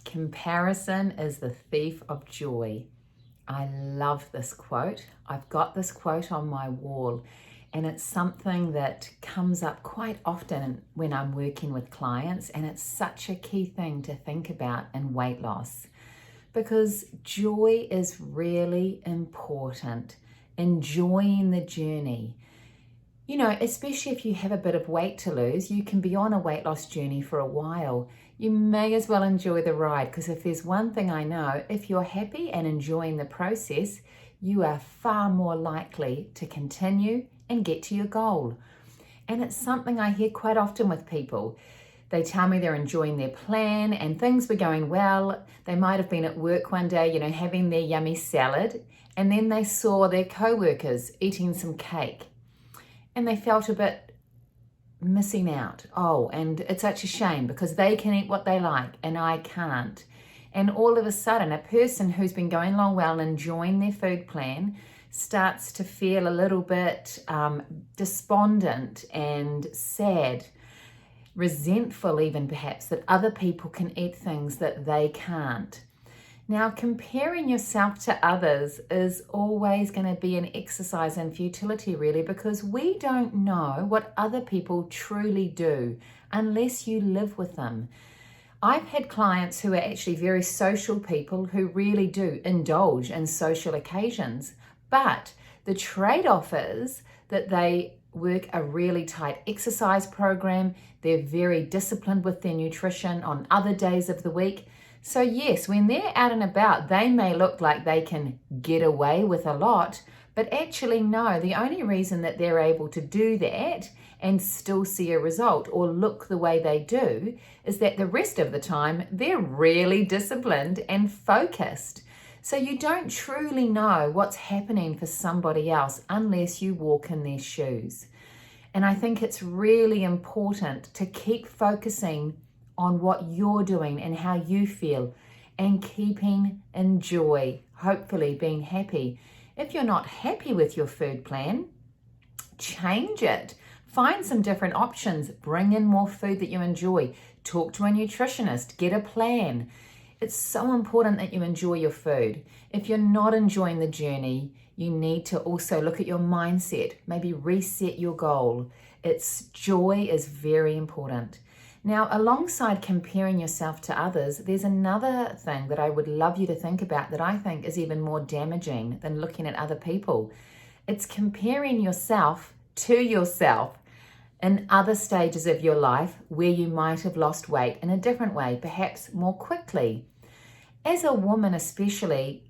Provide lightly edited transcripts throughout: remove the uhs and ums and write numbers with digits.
Comparison is the thief of joy. I love this quote. I've got this quote on my wall, and it's something that comes up quite often when I'm working with clients, and it's such a key thing to think about in weight loss because joy is really important. Enjoying the journey. You know, especially if you have a bit of weight to lose, you can be on a weight loss journey for a while. You may as well enjoy the ride, because if there's one thing I know, if you're happy and enjoying the process, you are far more likely to continue and get to your goal. And it's something I hear quite often with people. They tell me they're enjoying their plan and things were going well. They might have been at work one day, having their yummy salad, and then they saw their co-workers eating some cake. And they felt a bit missing out. Oh, and it's such a shame because they can eat what they like and I can't. And all of a sudden, a person who's been going along well and enjoying their food plan starts to feel a little bit despondent and sad, resentful even perhaps, that other people can eat things that they can't. Now, comparing yourself to others is always going to be an exercise in futility, really, because we don't know what other people truly do unless you live with them. I've had clients who are actually very social people who really do indulge in social occasions, but the trade-off is that they work a really tight exercise program. They're very disciplined with their nutrition on other days of the week. So yes, when they're out and about, they may look like they can get away with a lot, but actually no, the only reason that they're able to do that and still see a result or look the way they do is that the rest of the time they're really disciplined and focused. So you don't truly know what's happening for somebody else unless you walk in their shoes. And I think it's really important to keep focusing on what you're doing and how you feel and keeping in joy, hopefully being happy. If you're not happy with your food plan, change it. Find some different options. Bring in more food that you enjoy. Talk to a nutritionist. Get a plan. It's so important that you enjoy your food. If you're not enjoying the journey, you need to also look at your mindset. Maybe reset your goal. Joy is very important. Now, alongside comparing yourself to others, there's another thing that I would love you to think about that I think is even more damaging than looking at other people. It's comparing yourself to yourself in other stages of your life where you might have lost weight in a different way, perhaps more quickly. As a woman especially,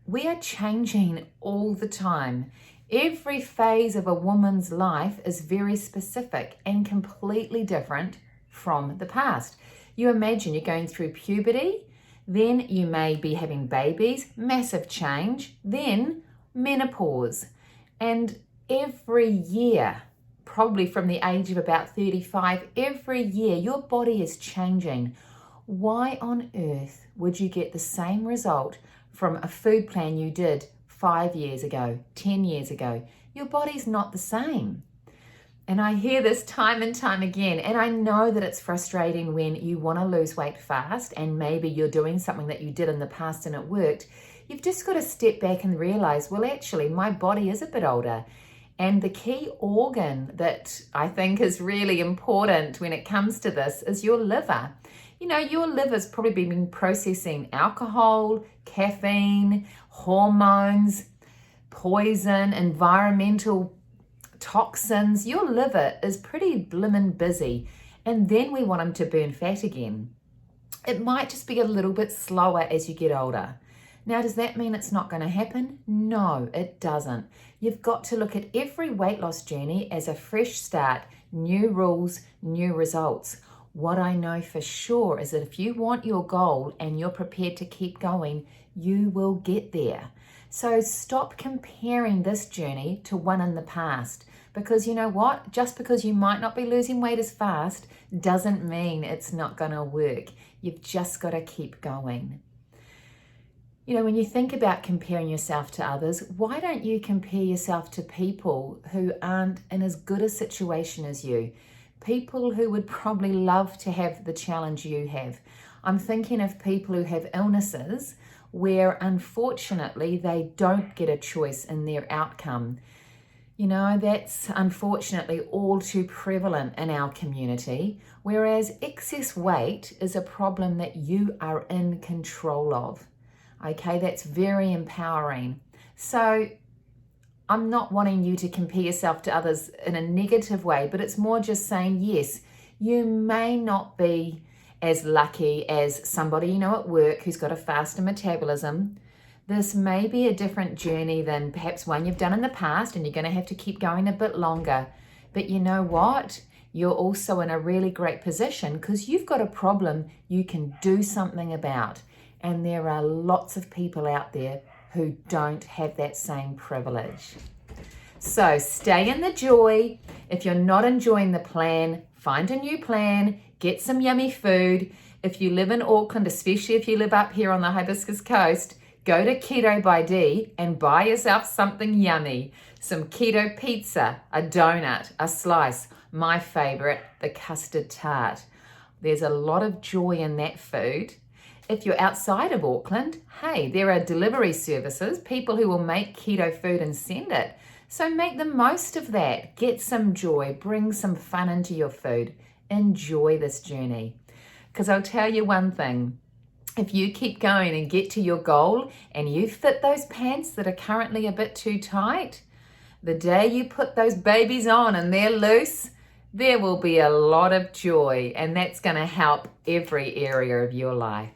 we are changing all the time. Every phase of a woman's life is very specific and completely different from the past. You imagine you're going through puberty, then you may be having babies, massive change, then menopause. And every year, probably from the age of about 35, every year your body is changing. Why on earth would you get the same result from a food plan you did 5 years ago, 10 years ago? Your body's not the same. And I hear this time and time again, and I know that it's frustrating when you want to lose weight fast and maybe you're doing something that you did in the past and it worked. You've just got to step back and realize, well, actually, my body is a bit older. And the key organ that I think is really important when it comes to this is your liver. Your liver's probably been processing alcohol, caffeine, hormones, poison, environmental toxins. Your liver is pretty blimmin' busy, and then we want them to burn fat again. It might just be a little bit slower as you get older. Now, does that mean it's not going to happen? No, it doesn't. You've got to look at every weight loss journey as a fresh start, new rules, new results. What I know for sure is that if you want your goal and you're prepared to keep going, you will get there. So stop comparing this journey to one in the past, because you know what? Just because you might not be losing weight as fast doesn't mean it's not going to work. You've just got to keep going. When you think about comparing yourself to others, why don't you compare yourself to people who aren't in as good a situation as you? people who would probably love to have the challenge you have. I'm thinking of people who have illnesses where unfortunately they don't get a choice in their outcome. You know, that's unfortunately all too prevalent in our community, whereas excess weight is a problem that you are in control of. Okay, that's very empowering. So I'm not wanting you to compare yourself to others in a negative way, but it's more just saying, yes, you may not be as lucky as somebody you know at work who's got a faster metabolism. This may be a different journey than perhaps one you've done in the past, and you're going to have to keep going a bit longer. But you know what? You're also in a really great position because you've got a problem you can do something about. And there are lots of people out there who don't have that same privilege. So stay in the joy. If you're not enjoying the plan, find a new plan, get some yummy food. If you live in Auckland, especially if you live up here on the Hibiscus Coast, go to Keto by Dee and buy yourself something yummy. Some keto pizza, a donut, a slice. My favorite, the custard tart. There's a lot of joy in that food. If you're outside of Auckland, hey, there are delivery services, people who will make keto food and send it. So make the most of that. Get some joy, bring some fun into your food. Enjoy this journey. Because I'll tell you one thing, if you keep going and get to your goal and you fit those pants that are currently a bit too tight, the day you put those babies on and they're loose, there will be a lot of joy, and that's going to help every area of your life.